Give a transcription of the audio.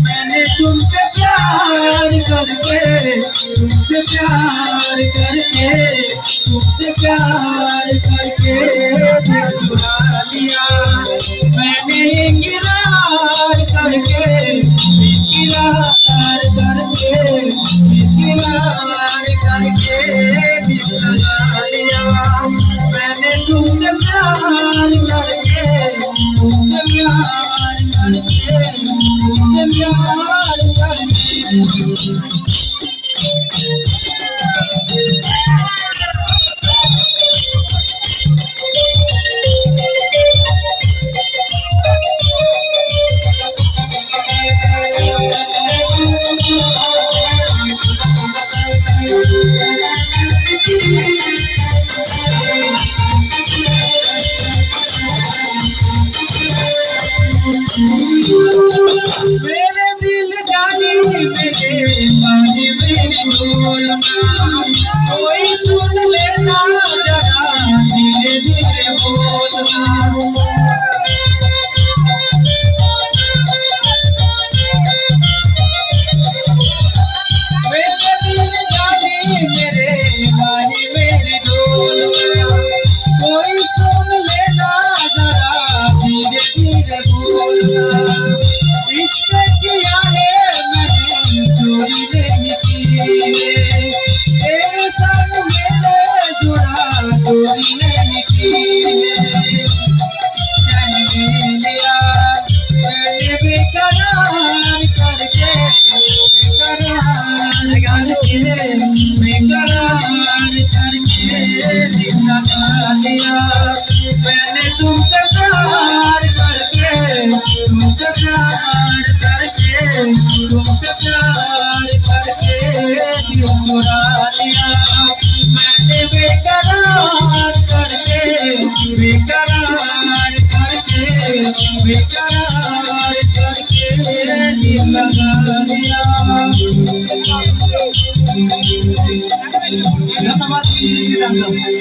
मैंने तुमसे प्यार करके तुमसे प्यार करके तुमसे प्यार करके दिल चुरा लिया। मैंने इकरार करके इकरार करके इकरार करके दिल लगा लिया। मैंने तुमसे प्यार करके तुमसे प्यार करके तुमसे प्यार करके मेरे दिल जानी मेरे मानी मेरी बोलना कोई सुन लेना जरा धीरे धीरे बोलना। मेरे दिल जानी मेरे मानी मेरी बोलना कोई सुन लेना जरा धीरे धीरे बोलना। इससे किया है मैंने चोरी नहीं की है तेरे संग मेरे जुड़ा चोरी नहीं की है। जाने लिया मैंने बेकरार करके बेकरार करके दिल लगा लिया। मैंने तुमसे प्यार करके तुमसे प्यार करके तुमसे प्यार करके दिल चुरा लिया। मैंने बेकरार करके बेकरार करके बेकरार करके दिल लगा लिया। धन्यवाद।